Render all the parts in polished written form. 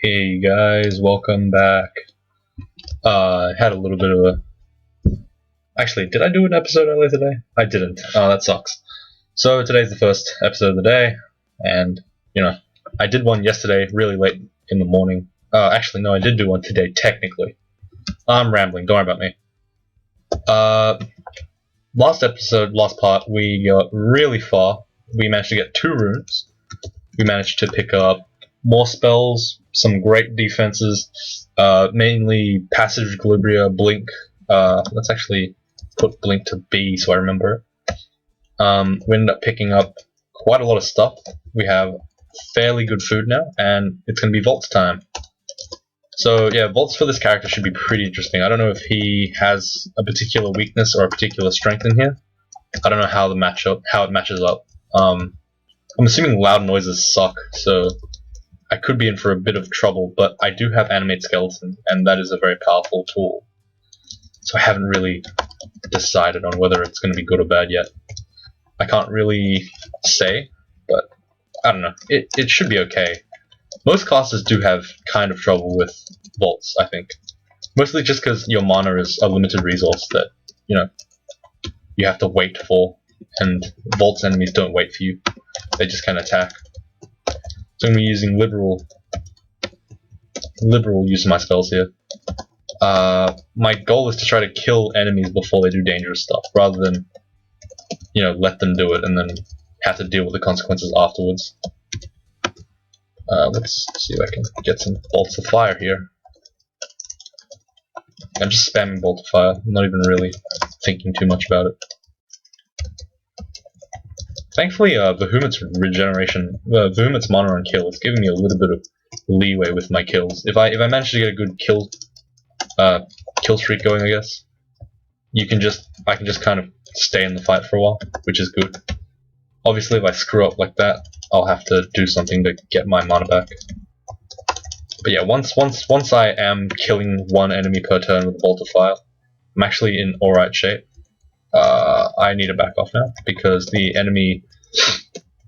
Hey guys, welcome back. I had a little bit of a. Actually, did I do an episode earlier today? I didn't. Oh, that sucks. So today's the first episode of the day, and I did one yesterday, really late in the morning. Actually, no, I did do one today. Technically, I'm rambling. Don't worry about me. Uh, last episode, last part, we got really far. We managed to get 2 runes. We managed to pick up more spells, some great defenses, mainly Passage, Glibria, Blink. Let's actually put Blink to B so I remember it. We ended up picking up quite a lot of stuff. We have fairly good food now, and it's going to be Vaults time. So yeah, Vaults for this character should be pretty interesting. I don't know if he has a particular weakness or a particular strength in here. I don't know how it matches up. I'm assuming loud noises suck, so I could be in for a bit of trouble, but I do have Animate Skeleton, and that is a very powerful tool. So I haven't really decided on whether it's going to be good or bad yet. I can't really say, but I don't know. It should be okay. Most classes do have kind of trouble with vaults, I think. Mostly just because your mana is a limited resource that, you have to wait for, and vaults enemies don't wait for you. They just kind of attack. So I'm going to be using liberal use of my spells here. My goal is to try to kill enemies before they do dangerous stuff, rather than, let them do it and then have to deal with the consequences afterwards. Let's see if I can get some bolts of fire here. I'm just spamming bolt of fire. I'm not even really thinking too much about it. Thankfully, Bahumit's Bahumit's mana on kill is giving me a little bit of leeway with my kills. If I manage to get a good kill streak going, I guess, I can just kind of stay in the fight for a while, which is good. Obviously, if I screw up like that, I'll have to do something to get my mana back. But yeah, once I am killing one enemy per turn with a bolt of fire, I'm actually in alright shape. I need to back off now, because the enemy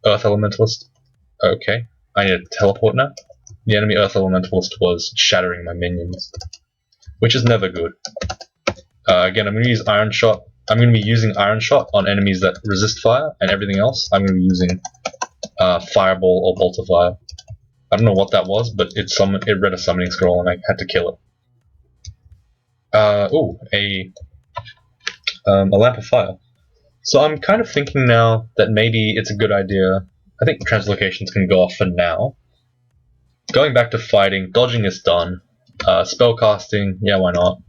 Earth Elementalist... Okay, I need to teleport now. The enemy Earth Elementalist was shattering my minions, which is never good. Again, I'm going to use Iron Shot. I'm going to be using Iron Shot on enemies that resist fire, and everything else I'm going to be using Fireball or Bolt of Fire. I don't know what that was, but it read a summoning scroll and I had to kill it. A Lamp of Fire. So I'm kind of thinking now that maybe it's a good idea. I think translocations can go off for now. Going back to fighting, dodging is done. Spellcasting, yeah, why not?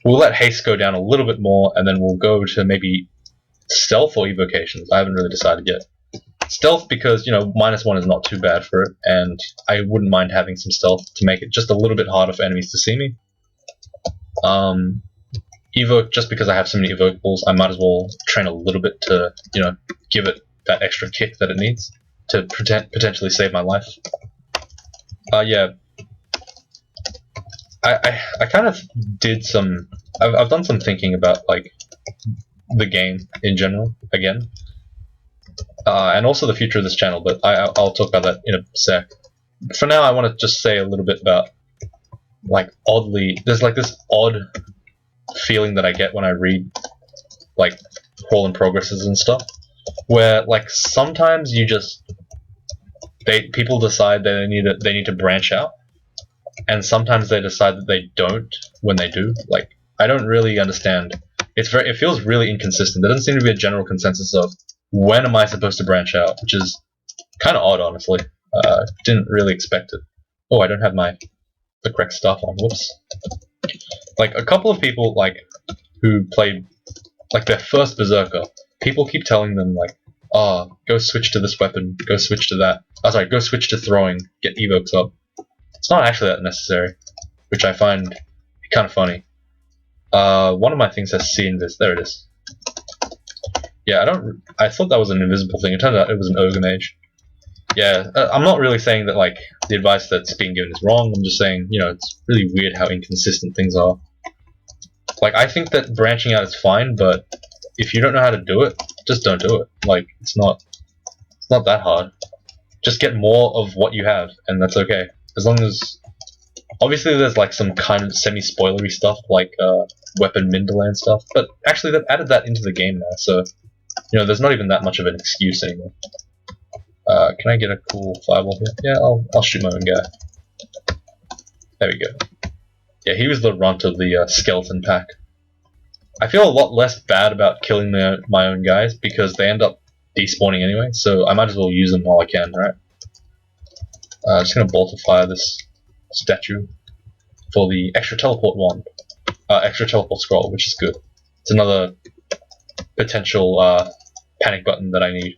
We'll let haste go down a little bit more, and then we'll go to maybe stealth or evocations. I haven't really decided yet. Stealth because, -1 is not too bad for it, and I wouldn't mind having some stealth to make it just a little bit harder for enemies to see me. Evoke, just because I have so many evocables, I might as well train a little bit to, give it that extra kick that it needs to potentially save my life. Yeah. I kind of did some... I've done some thinking about, like, the game in general, again. And also the future of this channel, but I'll talk about that in a sec. For now, I want to just say a little bit about, like, there's, like, this odd feeling that I get when I read, like, crawl and progresses and stuff, where, like, sometimes people decide that they need to branch out, and sometimes they decide that they don't when they do. Like, I don't really understand. It feels really inconsistent. There doesn't seem to be a general consensus of when am I supposed to branch out, which is kind of odd, honestly. Didn't really expect it. Oh, I don't have the correct stuff on. Whoops. Like, a couple of people, like, who played, like, their first Berserker, people keep telling them, like, go switch to this weapon, go switch to that. Go switch to throwing, get evokes up. It's not actually that necessary, which I find kind of funny. One of my things has seen this. There it is. Yeah, I thought that was an invisible thing. It turned out it was an Ogre Mage. Yeah, I'm not really saying that, like, the advice that's being given is wrong. I'm just saying, it's really weird how inconsistent things are. Like, I think that branching out is fine, but if you don't know how to do it, just don't do it. Like, it's not that hard. just get more of what you have, and that's okay. As long as, obviously there's like some kind of semi-spoilery stuff, like weapon Minderland stuff, but actually they've added that into the game now, so, you know, there's not even that much of an excuse anymore. Can I get a cool fireball here? Yeah, I'll shoot my own guy. There we go. Yeah, he was the runt of the skeleton pack. I feel a lot less bad about killing my own guys because they end up despawning anyway, so I might as well use them while I can, right? Just gonna bolter fire this statue for the extra teleport wand, extra teleport scroll, which is good. It's another potential panic button that I need.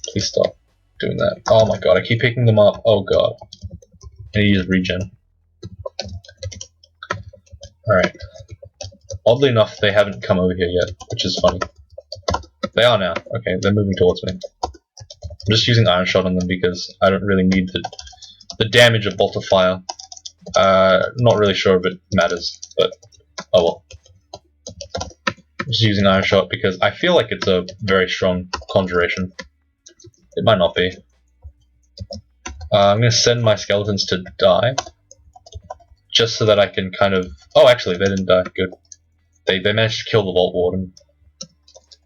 Please stop doing that. Oh my god, I keep picking them up. Oh god. I need to use regen. Alright. Oddly enough, they haven't come over here yet, which is funny. They are now. Okay, they're moving towards me. I'm just using Iron Shot on them because I don't really need the damage of Bolt of Fire. Not really sure if it matters, but oh well. I'm just using Iron Shot because I feel like it's a very strong conjuration. It might not be. I'm going to send my skeletons to die, just so that I can kind of... Oh, actually, they didn't die. Good. They managed to kill the Vault Warden. I'm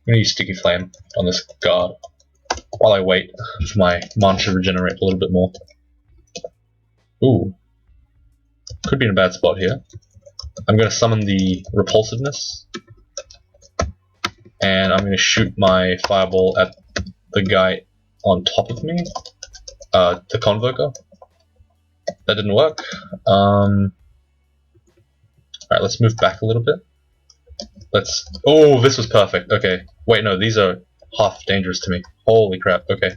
going to use Sticky Flame on this guard, while I wait for my mana to regenerate a little bit more. Ooh. Could be in a bad spot here. I'm going to summon the Repulsiveness, and I'm going to shoot my Fireball at the guy on top of me, the Convoker. That didn't work. Alright, let's move back a little bit. Let's... Oh, this was perfect. Okay. Wait, no, these are half dangerous to me. Holy crap, okay.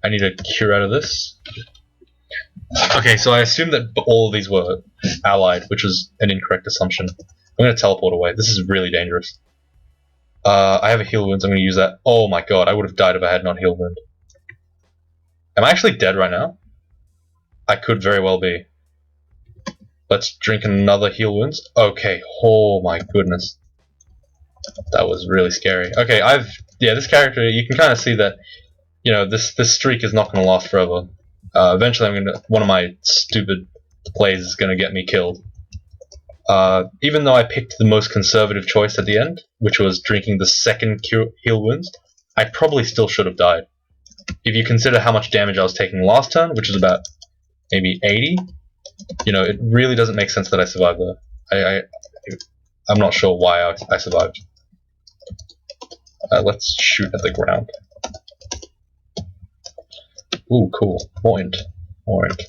I need to cure out of this. Okay, so I assumed that all of these were allied, which was an incorrect assumption. I'm going to teleport away. This is really dangerous. I have a heal wounds, I'm going to use that. Oh my god, I would have died if I had not heal wound. Am I actually dead right now? I could very well be. Let's drink another heal wounds. Okay, oh my goodness. That was really scary. Okay, yeah, this character, you can kind of see that, you know, this streak is not going to last forever. Eventually one of my stupid plays is going to get me killed. Even though I picked the most conservative choice at the end, which was drinking the second heal wounds, I probably still should have died. If you consider how much damage I was taking last turn, which is about maybe 80, you know, it really doesn't make sense that I survived there. I'm not sure why I survived. Let's shoot at the ground. Ooh, cool. More int.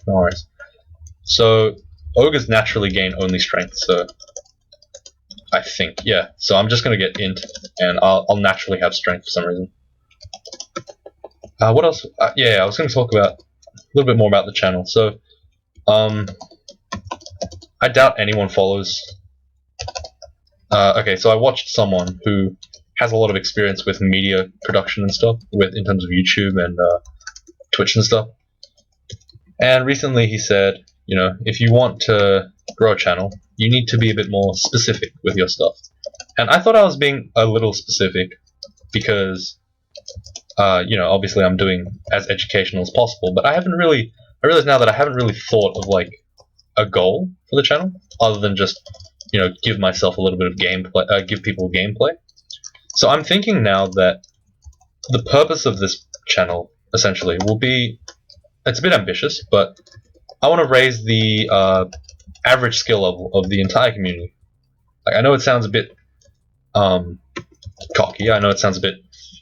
No worries. So, ogres naturally gain only strength, so... I think, yeah. So I'm just gonna get int, and I'll naturally have strength for some reason. What else? Yeah, I was gonna talk about a little bit more about the channel. So, I doubt anyone follows. Okay, so I watched someone who has a lot of experience with media production and stuff, in terms of YouTube and Twitch and stuff. And recently he said, you know, if you want to grow a channel, you need to be a bit more specific with your stuff. And I thought I was being a little specific because, you know, obviously I'm doing as educational as possible, but I realize now that I haven't really thought of, like, a goal for the channel, other than just, you know, give myself a little bit of gameplay, give people gameplay. So I'm thinking now that the purpose of this channel, essentially, will be, it's a bit ambitious, but I want to raise the average skill level of the entire community. Like, I know it sounds a bit cocky, I know it sounds a bit,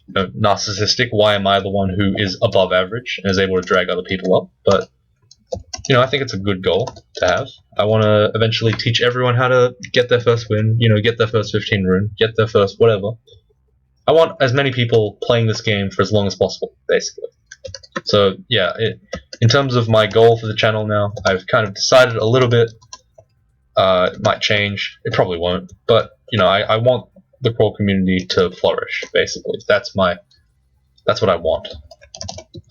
you know, narcissistic. Why am I the one who is above average and is able to drag other people up? But, you know, I think it's a good goal to have. I want to eventually teach everyone how to get their first win, you know, get their first 15 rune, get their first whatever. I want as many people playing this game for as long as possible, basically. So, yeah, in terms of my goal for the channel now, I've kind of decided a little bit. It might change. It probably won't. But, you know, I want the core community to flourish, basically. That's what I want.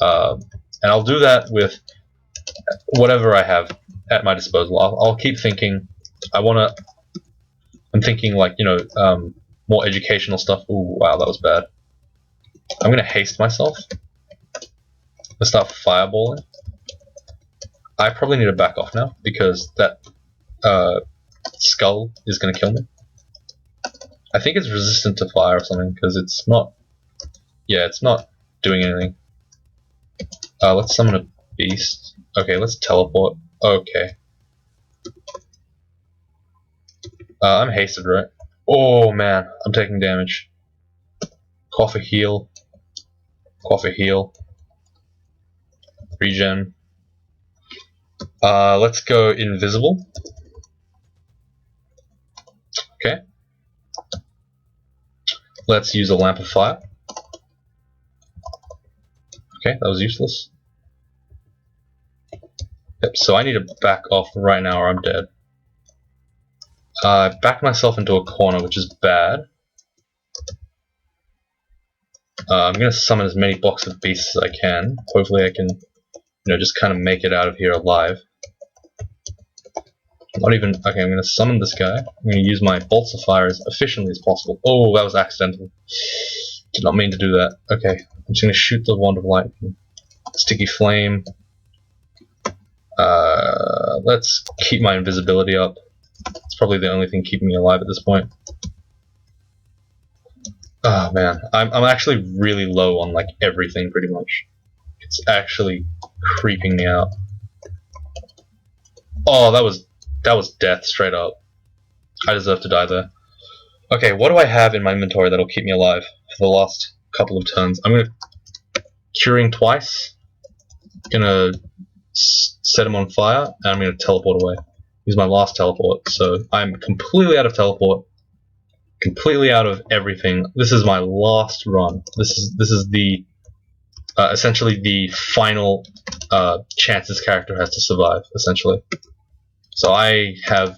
And I'll do that with whatever I have at my disposal. I'll keep thinking. I'm thinking, like, you know, more educational stuff. Ooh, wow, that was bad. I'm gonna haste myself. Let's start fireballing. I probably need to back off now because that skull is going to kill me. I think it's resistant to fire or something because it's not. Yeah, it's not doing anything. Let's summon a beast. Okay, let's teleport. Okay. I'm hasted, right? Oh man, I'm taking damage. Cough a heal. Cough a heal. Regen. Let's go invisible. Okay. Let's use a lamp of fire. Okay, that was useless. Yep, so I need to back off right now or I'm dead. I backed myself into a corner, which is bad. I'm going to summon as many blocks of beasts as I can. Hopefully I can, just kind of make it out of here alive. Not even... Okay, I'm going to summon this guy. I'm going to use my bolts of fire as efficiently as possible. Oh, that was accidental. Did not mean to do that. Okay, I'm just going to shoot the wand of light. Sticky flame. Let's keep my invisibility up. It's probably the only thing keeping me alive at this point. Oh man, I'm actually really low on like everything pretty much. It's actually creeping me out. Oh, that was death straight up. I deserve to die there. Okay, what do I have in my inventory that'll keep me alive for the last couple of turns? I'm gonna curing twice. Gonna set him on fire, and I'm gonna teleport away. Use my last teleport, so I'm completely out of teleport. Completely out of everything. This is my last run. This is the essentially the final chance this character has to survive. Essentially, so I have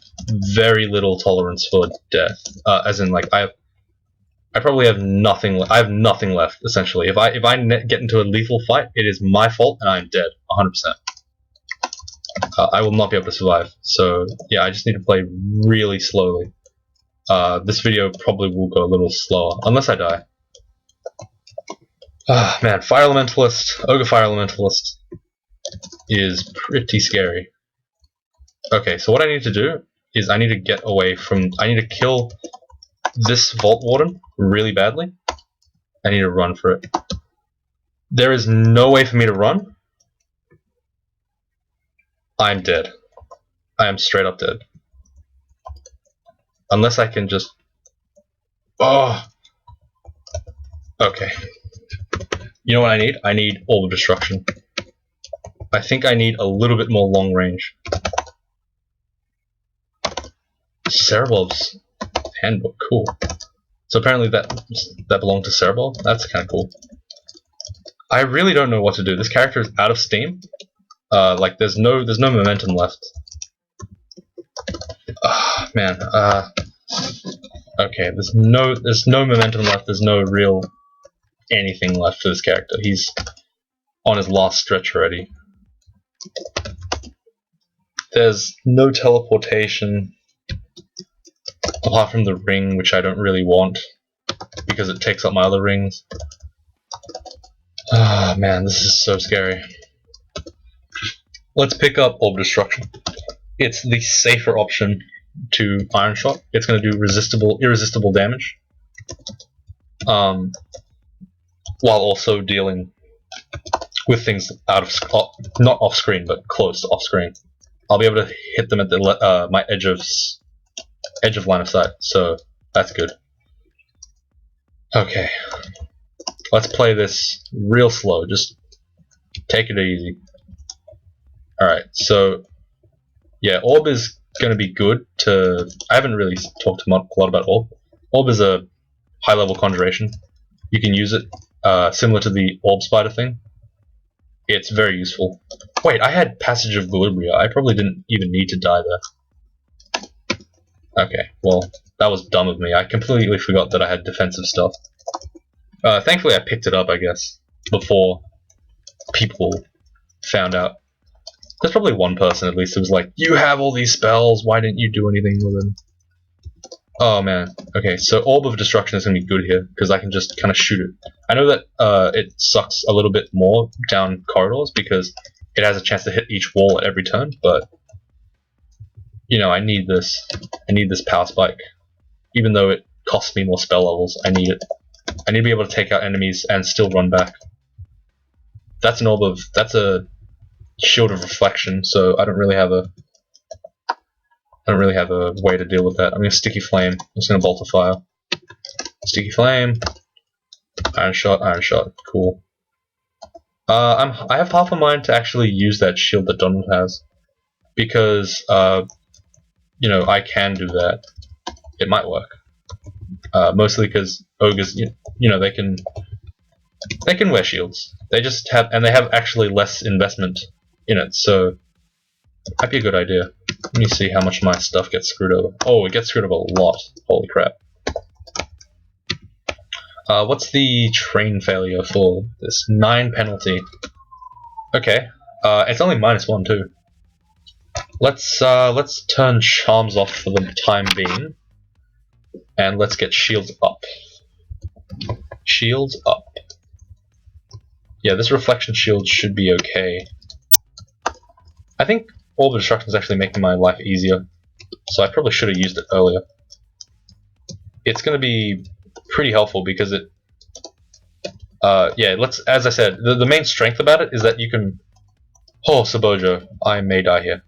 very little tolerance for death. As in, like I probably have nothing. I have nothing left. Essentially, if I get into a lethal fight, it is my fault, and I'm dead 100%. I will not be able to survive. So yeah, I just need to play really slowly. This video probably will go a little slower, unless I die. Ah, man, Fire Elementalist, OgFE Elementalist is pretty scary. Okay, so what I need to do is I need to get away from... I need to kill this Vault Warden really badly. I need to run for it. There is no way for me to run. I'm dead. I am straight up dead. Unless I can just... Oh! Okay. You know what I need? I need Orb of Destruction. I think I need a little bit more long range. Cerebol's handbook, cool. So apparently that belonged to Cerebol? That's kind of cool. I really don't know what to do. This character is out of steam. Like there's no momentum left. Man, okay, there's no momentum left, there's no real anything left for this character. He's on his last stretch already. There's no teleportation apart from the ring, which I don't really want because it takes up my other rings. Ah, man, this is so scary. Let's pick up Orb Destruction. It's the safer option to Iron Shot. It's going to do irresistible damage, while also dealing with things out of not off screen, but close to off screen. I'll be able to hit them at the my edge of line of sight, so that's good. Okay, let's play this real slow. Just take it easy. All right, so yeah, Orb is going to be good to... I haven't really talked a lot about Orb. Orb is a high-level conjuration. You can use it similar to the Orb Spider thing. It's very useful. Wait, I had Passage of Galubria. I probably didn't even need to die there. Okay, well, that was dumb of me. I completely forgot that I had defensive stuff. Thankfully I picked it up, I guess, before people found out. There's probably one person at least who was like, you have all these spells, why didn't you do anything with them? Oh man. Okay, so Orb of Destruction is gonna be good here because I can just kind of shoot it. I know that it sucks a little bit more down corridors because it has a chance to hit each wall at every turn, but you know, I need this. I need this power spike. Even though it costs me more spell levels, I need it. I need to be able to take out enemies and still run back. That's an orb of. That's a shield of reflection, so I don't really have a. I don't really have a way to deal with that. I'm gonna sticky flame. I'm just gonna bolt of fire. Sticky flame. Iron shot. Iron shot. Cool. I have half a mind to actually use that shield that Donald has, because you know, I can do that. It might work. Mostly because ogres, you know, they can wear shields. They just have, and they have actually less investment in it, so might be a good idea. Let me see how much my stuff gets screwed over. Oh, it gets screwed over a lot. Holy crap. What's the train failure for this? 9 penalty. Okay. It's only -1 too. Let's turn charms off for the time being. And let's get shields up. Shields up. Yeah, this reflection shield should be okay. I think Orb of Destruction is actually making my life easier, so I probably should have used it earlier. It's going to be pretty helpful because it... yeah, as I said, the main strength about it is that you can... Oh, Sabojo, I may die here.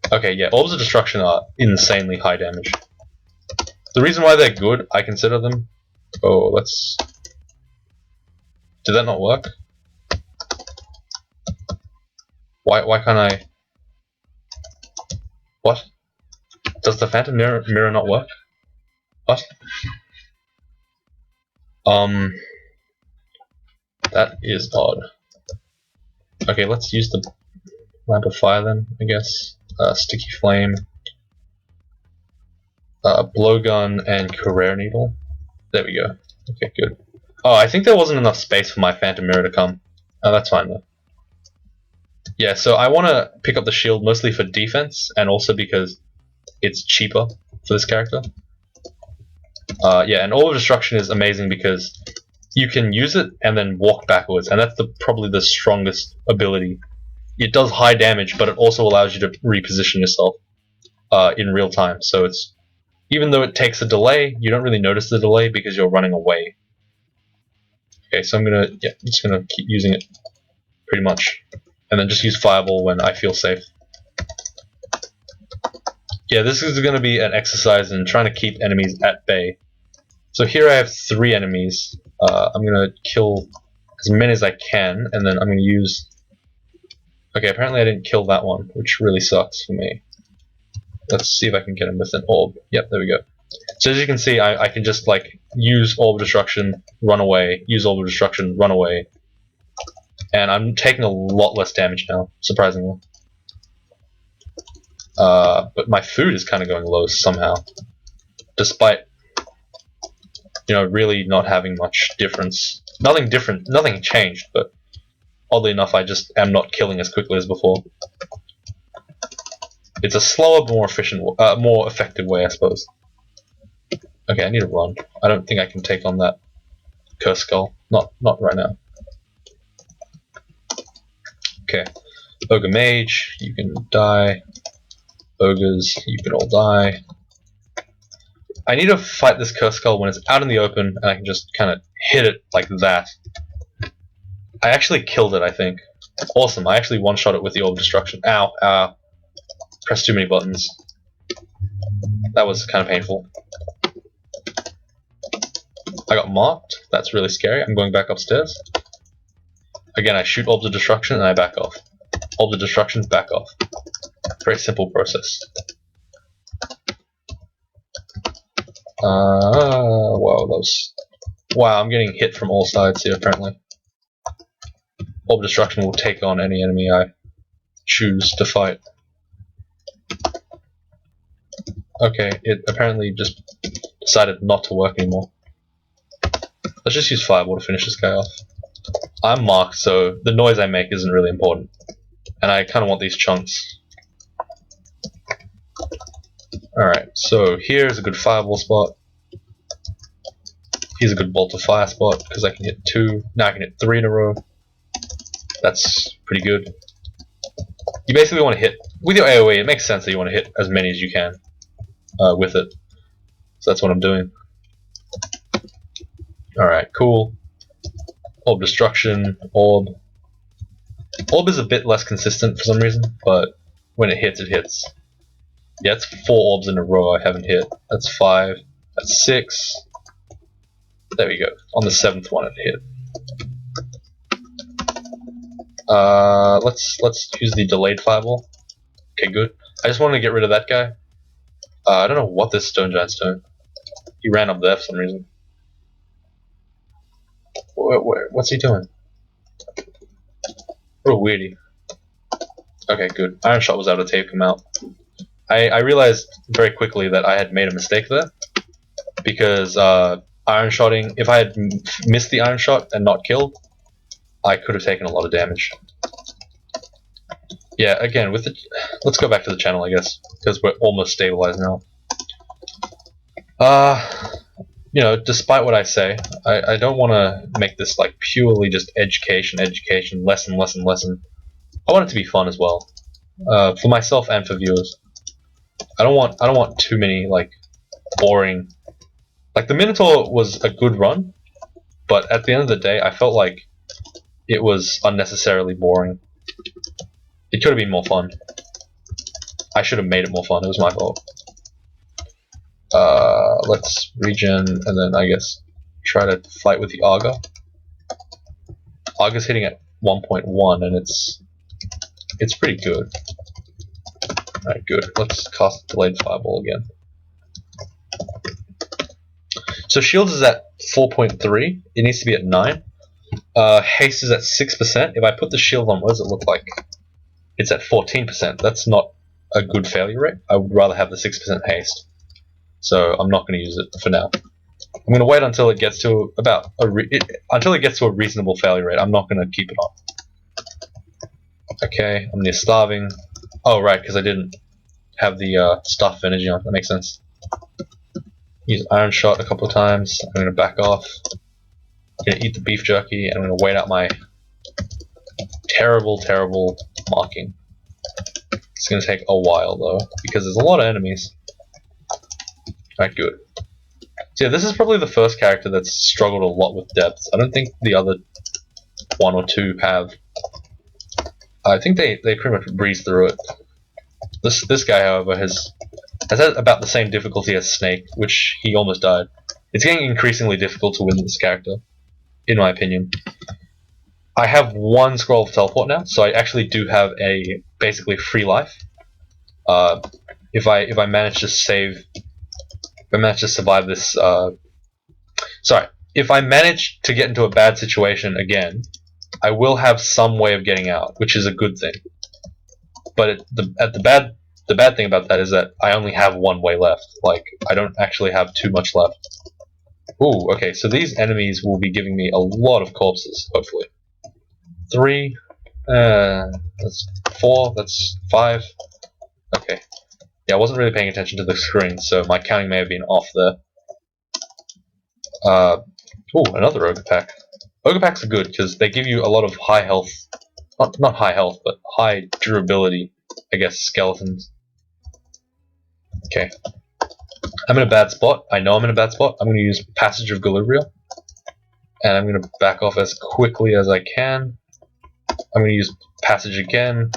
Okay, yeah, Orbs of Destruction are insanely high damage. The reason why they're good, I consider them... Oh, let's... Did that not work? Why can't I... What? Does the Phantom Mirror not work? What? That is odd. Okay, let's use the Lamp of Fire then, I guess. Sticky Flame. Blowgun and Career Needle. There we go. Okay, good. Oh, I think there wasn't enough space for my Phantom Mirror to come. Oh, that's fine though. Yeah, so I want to pick up the shield mostly for defense, and also because it's cheaper for this character. Yeah, and Orb of Destruction is amazing because you can use it and then walk backwards, and that's probably the strongest ability. It does high damage, but it also allows you to reposition yourself in real time. So it's, even though it takes a delay, you don't really notice the delay because you're running away. Okay, so I'm just gonna keep using it pretty much, and then just use Fireball when I feel safe. Yeah, this is gonna be an exercise in trying to keep enemies at bay. So here I have 3 enemies. I'm gonna kill as many as I can, and then I'm gonna use... Okay, apparently I didn't kill that one, which really sucks for me. Let's see if I can get him with an orb. Yep, there we go. So as you can see, I can just like use Orb of Destruction, run away, use Orb of Destruction, run away. And I'm taking a lot less damage now, surprisingly. But my food is kind of going low somehow. Despite, you know, really not having much difference. Nothing changed, but oddly enough I just am not killing as quickly as before. It's a slower, more efficient, more effective way, I suppose. Okay, I need to run. I don't think I can take on that Curse Skull. Not right now. Okay. Ogre Mage, you can die. Ogres, you can all die. I need to fight this Curse Skull when it's out in the open and I can just kind of hit it like that. I actually killed it, I think. Awesome, I actually one-shot it with the Orb of Destruction. Ow, ow. Pressed too many buttons. That was kind of painful. I got marked. That's really scary. I'm going back upstairs. Again, I shoot Orbs of Destruction and I back off. Orbs of Destruction, back off. Very simple process. Wow, that was... Wow, I'm getting hit from all sides here, apparently. Orb of Destruction will take on any enemy I choose to fight. Okay, it apparently just decided not to work anymore. Let's just use Fireball to finish this guy off. I'm marked, so the noise I make isn't really important. and I kind of want these chunks. Alright, so here's a good fireball spot. Here's a good bolt of fire spot, because I can hit 2. Now I can hit 3 in a row. That's pretty good. You basically want to hit, with your AoE, it makes sense that you want to hit as many as you can with it. So that's what I'm doing. Alright, cool. Orb destruction, orb. Orb is a bit less consistent for some reason, but when it hits, it hits. Yeah, it's 4 orbs in a row I haven't hit. That's 5. That's 6. There we go. On the 7th one it hit. Let's use the delayed fireball. Okay, good. I just want to get rid of that guy. I don't know what this stone giant's doing. He ran up there for some reason. What's he doing? What a weirdie. Okay, good. Iron Shot was able to take him out. I realized very quickly that I had made a mistake there, because Iron Shotting, if I had missed the Iron Shot and not killed, I could have taken a lot of damage. Yeah, again, with the, let's go back to the channel, I guess, because we're almost stabilized now. You know, despite what I say, I don't want to make this like purely just education, lesson. I want it to be fun as well, for myself and for viewers. I don't want too many like boring. Like the Minotaur was a good run, but at the end of the day, I felt like it was unnecessarily boring. It could have been more fun. I should have made it more fun. It was my fault. Let's regen and then I guess try to fight with the Auger. Auger's hitting at 1.1 and it's pretty good. Alright, good. Let's cast Delayed Fireball again. So Shields is at 4.3. It needs to be at 9. Haste is at 6%. If I put the shield on, what does it look like? It's at 14%. That's not a good failure rate. I would rather have the 6% haste. So I'm not going to use it for now. I'm going to wait until it gets to about until it gets to a reasonable failure rate. I'm not going to keep it on. Okay, I'm near starving. Oh right, because I didn't have the stuff energy on. That makes sense. Use Iron Shot a couple of times. I'm going to back off. I'm going to eat the beef jerky, and I'm going to wait out my terrible marking. It's going to take a while though, because there's a lot of enemies. Alright, good. So yeah, this is probably the first character that's struggled a lot with depths. I don't think the other 1 or 2 have. I think they pretty much breeze through it. This guy, however, has had about the same difficulty as Snake, which he almost died. It's getting increasingly difficult to win this character, in my opinion. I have 1 scroll of teleport now, so I actually do have a basically free life. If I manage to save. If I manage to survive this, sorry, if I manage to get into a bad situation again, I will have some way of getting out, which is a good thing. But the bad thing about that is that I only have 1 way left. Like, I don't actually have too much left. Ooh, okay, so these enemies will be giving me a lot of corpses, hopefully. 3, that's 4, that's 5, okay. Yeah, I wasn't really paying attention to the screen, so my counting may have been off there. Ooh, another Ogre Pack. Ogre Packs are good, because they give you a lot of high health, not high health, but high durability, I guess, skeletons. Okay. I'm in a bad spot. I know I'm in a bad spot. I'm going to use Passage of Galubriel. And I'm going to back off as quickly as I can. I'm going to use Passage again.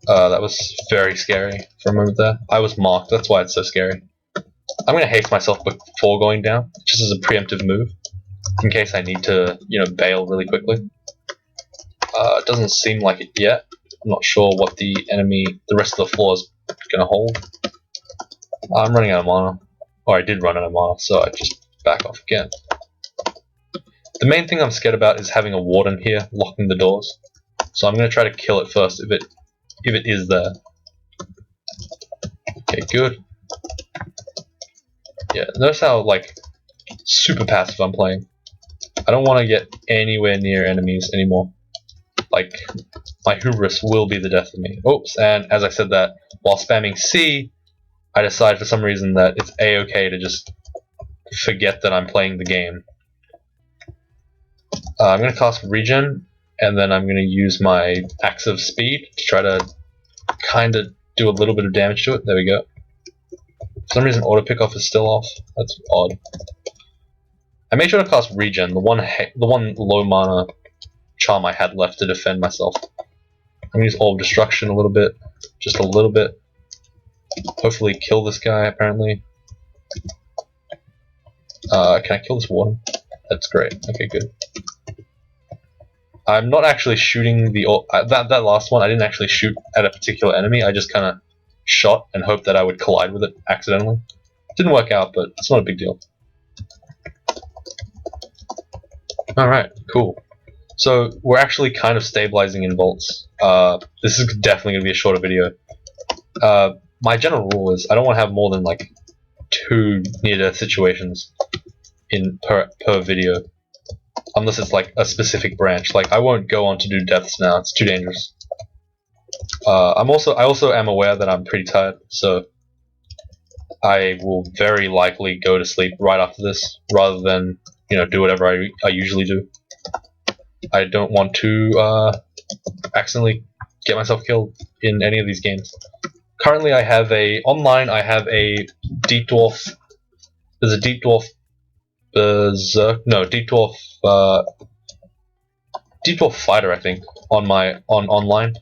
That was very scary for a moment there. I was marked, that's why it's so scary. I'm going to haste myself before going down, just as a preemptive move, in case I need to, you know, bail really quickly. It doesn't seem like it yet. I'm not sure what the rest of the floor is going to hold. I'm running out of mana. Or I did run out of mana, so I just back off again. The main thing I'm scared about is having a warden here, locking the doors. So I'm going to try to kill it first if it is there. Okay, good. Yeah, notice how, like, super passive I'm playing. I don't want to get anywhere near enemies anymore. Like, my hubris will be the death of me. Oops, and as I said that, while spamming C, I decide for some reason that it's a-okay to just forget that I'm playing the game. I'm going to cast Regen, and then I'm going to use my Axe of Speed to try to kind of do a little bit of damage to it. There we go. For some reason, auto pickoff is still off. That's odd. I made sure to cast Regen, the one low mana charm I had left to defend myself. I'm going to use Orb of Destruction a little bit, just a little bit. Hopefully kill this guy, apparently. Can I kill this warden? That's great. Okay, good. I'm not actually shooting the... that last one, I didn't actually shoot at a particular enemy. I just kind of shot and hoped that I would collide with it accidentally. Didn't work out, but it's not a big deal. Alright, cool. So, we're actually kind of stabilizing in vaults. This is definitely going to be a shorter video. My general rule is I don't want to have more than like 2 near-death situations per video, unless it's like a specific branch. Like I won't go on to do deaths now; it's too dangerous. I also am aware that I'm pretty tired, so I will very likely go to sleep right after this, rather than do whatever I usually do. I don't want to accidentally get myself killed in any of these games. Currently, I have a Deep Dwarf. There's a Deep Dwarf Deep Dwarf Fighter, I think, on online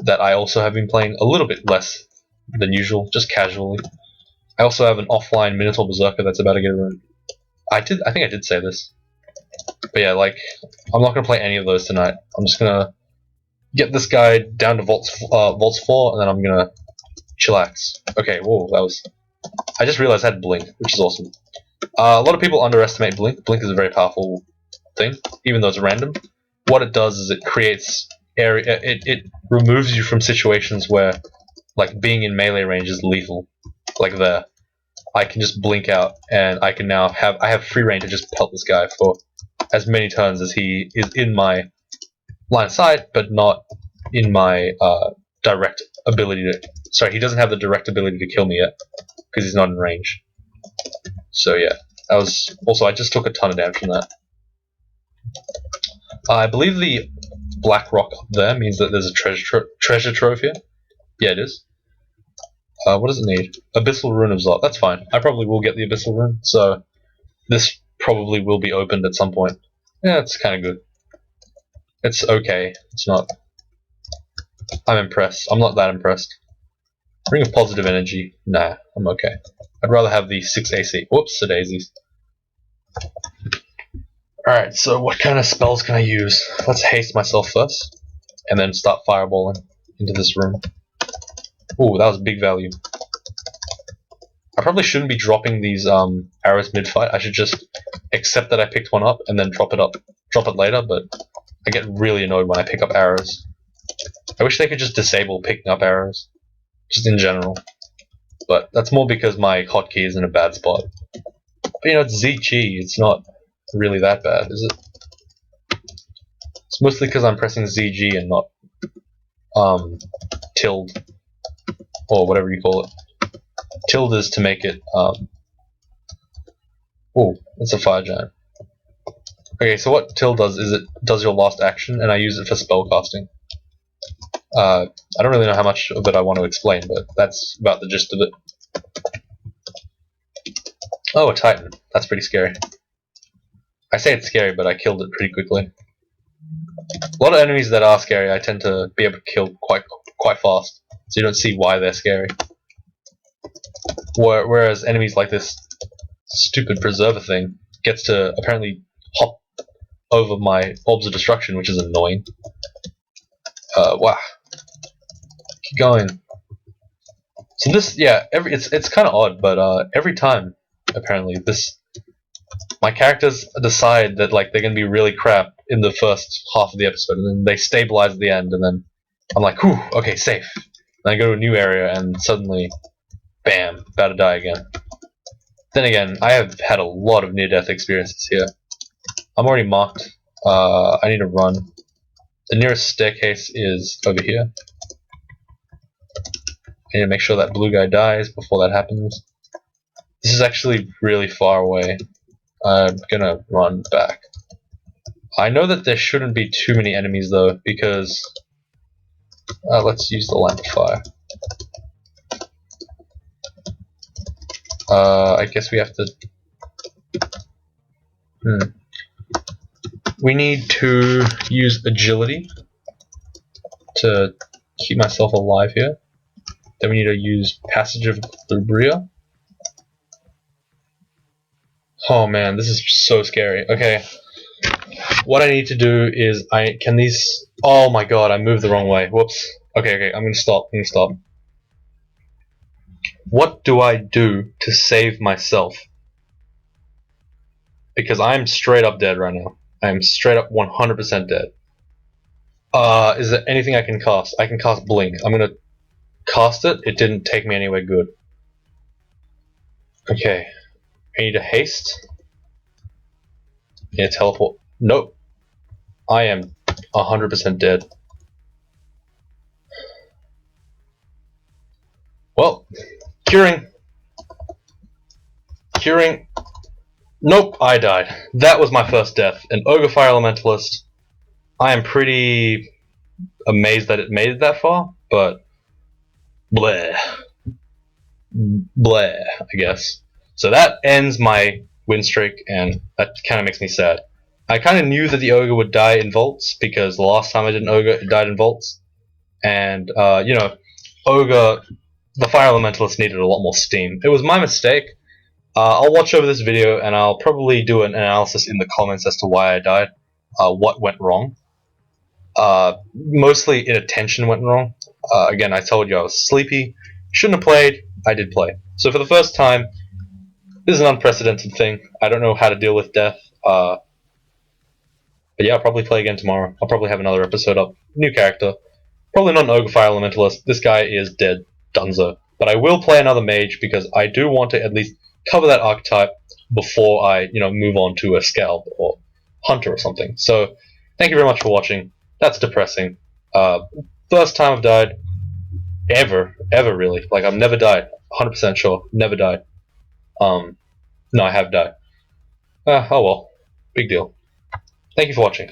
that I also have been playing a little bit less than usual, just casually. I also have an offline Minotaur Berserker that's about to get a rune. I think I did say this, but yeah, like I'm not gonna play any of those tonight. I'm just gonna get this guy down to vaults 4, and then I'm gonna chillax. Okay, whoa, that was... I just realized I had Blink, which is awesome. A lot of people underestimate Blink. Blink is a very powerful thing, even though it's random. What it does is it creates area. It removes you from situations where, like, being in melee range is lethal. Like there, I can just blink out, and I can now have free reign to just pelt this guy for as many turns as he is in my line of sight, but not in my direct ability to... Sorry, he doesn't have the direct ability to kill me yet, because he's not in range. So yeah, that was... Also, I just took a ton of damage from that. I believe the black rock up there means that there's a treasure trove here. Yeah, it is. What does it need? Abyssal Rune of Zot. That's fine. I probably will get the Abyssal Rune, so this probably will be opened at some point. Yeah, it's kind of good. It's okay. It's not... I'm impressed. I'm not that impressed. Ring of Positive Energy. Nah, I'm okay. I'd rather have the 6 AC. Whoops, the daisies. Alright, so what kind of spells can I use? Let's haste myself first, and then start fireballing into this room. Ooh, that was big value. I probably shouldn't be dropping these arrows mid-fight. I should just accept that I picked one up and then drop it later, but I get really annoyed when I pick up arrows. I wish they could just disable picking up arrows, just in general. But that's more because my hotkey is in a bad spot. But it's ZG, it's not really that bad, is it? It's mostly because I'm pressing ZG and not tilde, or whatever you call it. Tilde is to make it oh, that's a fire giant. Okay, so what tilde does is it does your last action, and I use it for spell casting. I don't really know how much of it I want to explain, but that's about the gist of it. Oh, a Titan. That's pretty scary. I say it's scary, but I killed it pretty quickly. A lot of enemies that are scary, I tend to be able to kill quite fast, so you don't see why they're scary. Whereas enemies like this stupid preserver thing gets to apparently hop over my orbs of destruction, which is annoying. Wow. Keep going. So this, yeah, it's kind of odd, but every time, apparently, my characters decide that like they're gonna be really crap in the first half of the episode, and then they stabilize at the end, and then I'm like, whew, okay, safe. And I go to a new area, and suddenly, bam, about to die again. Then again, I have had a lot of near-death experiences here. I'm already marked. I need to run. The nearest staircase is over here. I need to make sure that blue guy dies before that happens. This is actually really far away. I'm gonna run back. I know that there shouldn't be too many enemies though, because let's use the lamp of fire. I guess we have to. We need to use agility to keep myself alive here. Then we need to use passage of Lubria. Oh man, this is so scary. Okay. What I need to do is can these. Oh my god, I moved the wrong way. Whoops. Okay, I'm gonna stop. What do I do to save myself? Because I'm straight up dead right now. I'm straight up 100% dead. Is there anything I can cast? I can cast Blink. I'm gonna cast it. It didn't take me anywhere good. Okay. I need a haste. Yeah, teleport. Nope. I am 100% dead. Well, curing. Nope, I died. That was my first death. An Ogre Fire Elementalist. I am pretty amazed that it made it that far, but bleh, I guess. So that ends my win streak, and that kind of makes me sad. I kind of knew that the Ogre would die in Vaults, because the last time I did an Ogre, it died in Vaults. And, Ogre, the Fire Elementalist needed a lot more steam. It was my mistake. I'll watch over this video, and I'll probably do an analysis in the comments as to why I died, what went wrong. Mostly inattention went wrong. Again, I told you I was sleepy. Shouldn't have played. I did play. So for the first time, this is an unprecedented thing. I don't know how to deal with death. But yeah, I'll probably play again tomorrow. I'll probably have another episode up. New character. Probably not an Ogre Fire Elementalist. This guy is dead. Dunzo. But I will play another mage because I do want to at least cover that archetype before I, move on to a Scalp or Hunter or something. So, thank you very much for watching. That's depressing. First time I've died. Ever really. Like, I've never died. 100% sure. Never died. No, I have died. Oh well. Big deal. Thank you for watching.